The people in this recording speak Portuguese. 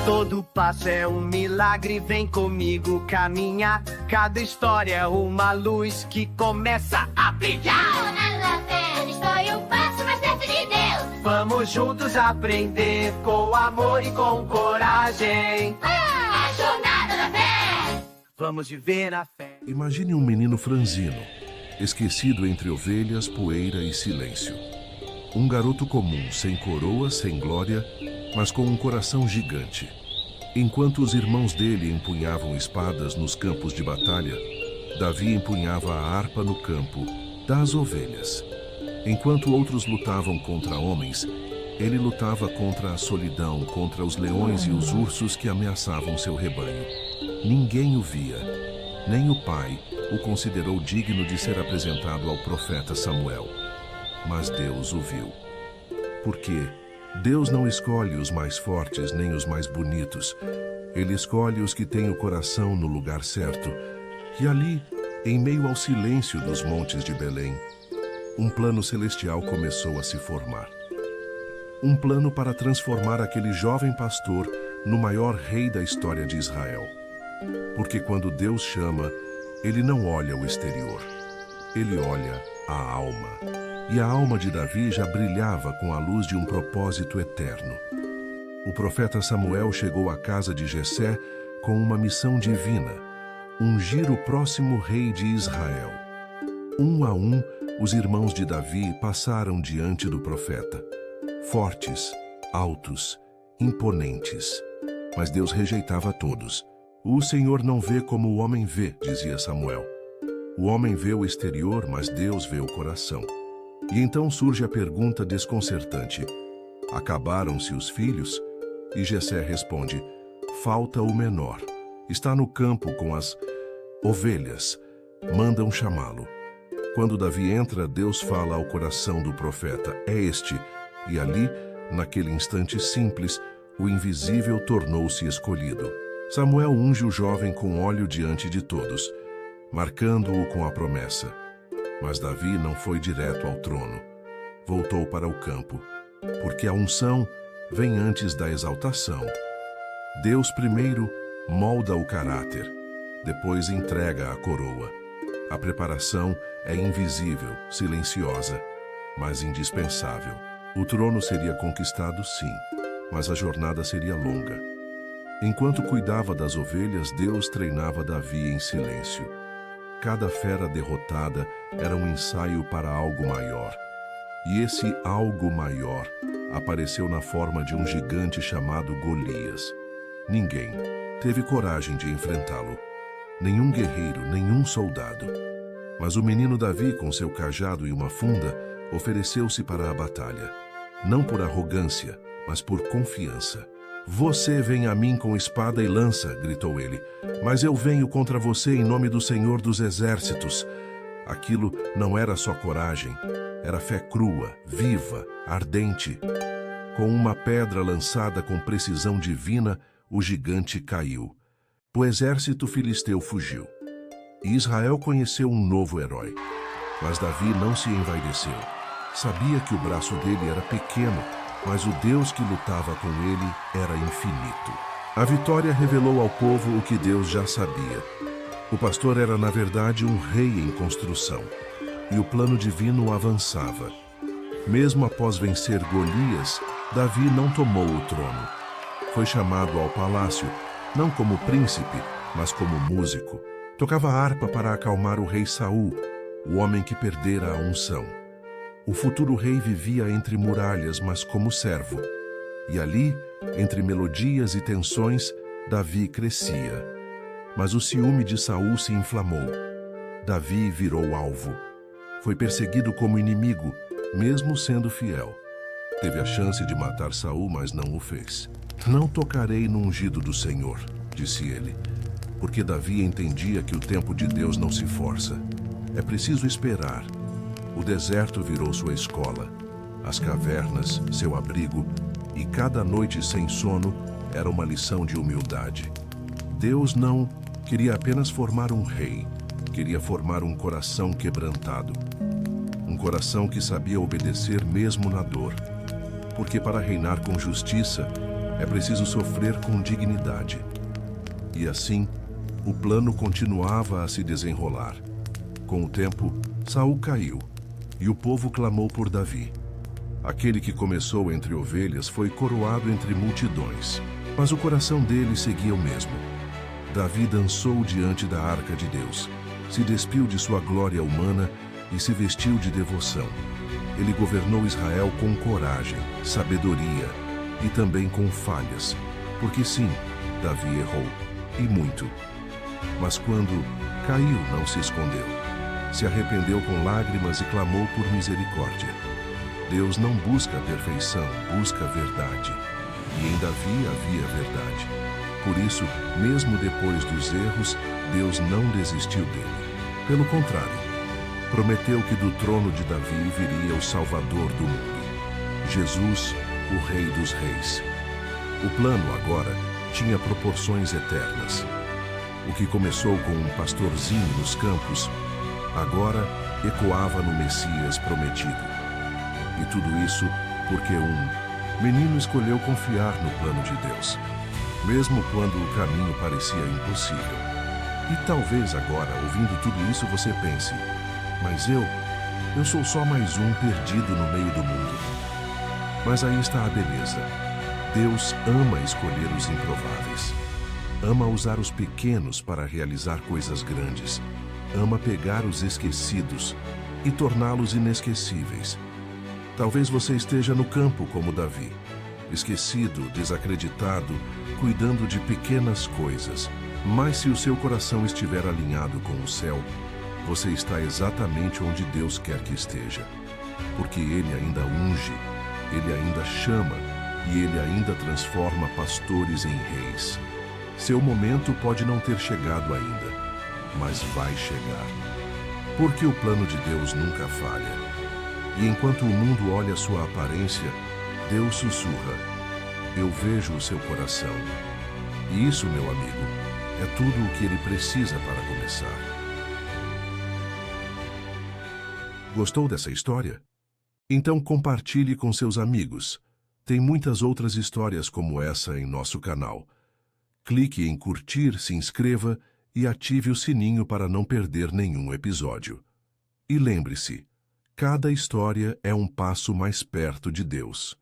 Todo passo é um milagre, vem comigo caminhar. Cada história é uma luz que começa a brilhar. Jornada da Fé, estou um passo mais perto de Deus. Vamos juntos aprender com amor e com coragem. A Jornada da Fé. Vamos viver a fé. Imagine um menino franzino, esquecido entre ovelhas, poeira e silêncio. Um garoto comum, sem coroa, sem glória, mas com um coração gigante. Enquanto os irmãos dele empunhavam espadas nos campos de batalha, Davi empunhava a harpa no campo das ovelhas. Enquanto outros lutavam contra homens, ele lutava contra a solidão, contra os leões e os ursos que ameaçavam seu rebanho. Ninguém o via, nem o pai o considerou digno de ser apresentado ao profeta Samuel. Mas Deus o viu. Por quê? Deus não escolhe os mais fortes nem os mais bonitos. Ele escolhe os que têm o coração no lugar certo. E ali, em meio ao silêncio dos montes de Belém, um plano celestial começou a se formar. Um plano para transformar aquele jovem pastor no maior rei da história de Israel. Porque quando Deus chama, ele não olha o exterior. Ele olha a alma. E a alma de Davi já brilhava com a luz de um propósito eterno. O profeta Samuel chegou à casa de Jessé com uma missão divina: ungir o próximo rei de Israel. Um a um, os irmãos de Davi passaram diante do profeta. Fortes, altos, imponentes. Mas Deus rejeitava todos. O Senhor não vê como o homem vê, dizia Samuel. O homem vê o exterior, mas Deus vê o coração. E então surge a pergunta desconcertante: acabaram-se os filhos? E Jessé responde: falta o menor. Está no campo com as ovelhas. Mandam chamá-lo. Quando Davi entra, Deus fala ao coração do profeta: é este. E ali, naquele instante simples, o invisível tornou-se escolhido. Samuel unge o jovem com óleo diante de todos, marcando-o com a promessa. Mas Davi não foi direto ao trono. Voltou para o campo, porque a unção vem antes da exaltação. Deus primeiro molda o caráter, depois entrega a coroa. A preparação é invisível, silenciosa, mas indispensável. O trono seria conquistado, sim, mas a jornada seria longa. Enquanto cuidava das ovelhas, Deus treinava Davi em silêncio. Cada fera derrotada era um ensaio para algo maior. E esse algo maior apareceu na forma de um gigante chamado Golias. Ninguém teve coragem de enfrentá-lo. Nenhum guerreiro, nenhum soldado. Mas o menino Davi, com seu cajado e uma funda, ofereceu-se para a batalha. Não por arrogância, mas por confiança. Você vem a mim com espada e lança, gritou ele, mas eu venho contra você em nome do Senhor dos Exércitos. Aquilo não era só coragem, era fé crua, viva, ardente. Com uma pedra lançada com precisão divina, o gigante caiu. O exército filisteu fugiu. E Israel conheceu um novo herói. Mas Davi não se envaideceu. Sabia que o braço dele era pequeno, mas o Deus que lutava com ele era infinito. A vitória revelou ao povo o que Deus já sabia. O pastor era, na verdade, um rei em construção, e o plano divino avançava. Mesmo após vencer Golias, Davi não tomou o trono. Foi chamado ao palácio, não como príncipe, mas como músico. Tocava harpa para acalmar o rei Saul, o homem que perdera a unção. O futuro rei vivia entre muralhas, mas como servo. E ali, entre melodias e tensões, Davi crescia. Mas o ciúme de Saul se inflamou. Davi virou alvo. Foi perseguido como inimigo, mesmo sendo fiel. Teve a chance de matar Saul, mas não o fez. Não tocarei no ungido do Senhor, disse ele, porque Davi entendia que o tempo de Deus não se força. É preciso esperar. O deserto virou sua escola, as cavernas, seu abrigo, e cada noite sem sono era uma lição de humildade. Deus não queria apenas formar um rei, queria formar um coração quebrantado. Um coração que sabia obedecer mesmo na dor. Porque para reinar com justiça, É preciso sofrer com dignidade. E assim, o plano continuava a se desenrolar. Com o tempo, Saul caiu, e o povo clamou por Davi. Aquele que começou entre ovelhas foi coroado entre multidões, mas o coração dele seguia o mesmo. Davi dançou diante da arca de Deus, se despiu de sua glória humana e se vestiu de devoção. Ele governou Israel com coragem, sabedoria e também com falhas, porque sim, Davi errou, e muito. Mas quando caiu, não se escondeu. Se arrependeu com lágrimas e clamou por misericórdia. Deus não busca a perfeição, busca a verdade. E em Davi havia verdade. Por isso, mesmo depois dos erros, Deus não desistiu dele. Pelo contrário, prometeu que do trono de Davi viria o Salvador do mundo, Jesus, o Rei dos Reis. O plano agora tinha proporções eternas. O que começou com um pastorzinho nos campos, agora ecoava no Messias prometido. E tudo isso porque um menino escolheu confiar no plano de Deus, mesmo quando o caminho parecia impossível. E talvez agora, ouvindo tudo isso, você pense: mas eu sou só mais um perdido no meio do mundo. Mas aí está a beleza. Deus ama escolher os improváveis. Ama usar os pequenos para realizar coisas grandes. Ama pegar os esquecidos e torná-los inesquecíveis. Talvez você esteja no campo como Davi, esquecido, desacreditado, cuidando de pequenas coisas. Mas se o seu coração estiver alinhado com o céu, você está exatamente onde Deus quer que esteja. Porque Ele ainda unge, Ele ainda chama e Ele ainda transforma pastores em reis. Seu momento pode não ter chegado ainda, mas vai chegar. Porque o plano de Deus nunca falha. E enquanto o mundo olha a sua aparência, Deus sussurra: eu vejo o seu coração. E isso, meu amigo, é tudo o que ele precisa para começar. Gostou dessa história? Então compartilhe com seus amigos. Tem muitas outras histórias como essa em nosso canal. Clique em curtir, se inscreva e ative o sininho para não perder nenhum episódio. E lembre-se, cada história é um passo mais perto de Deus.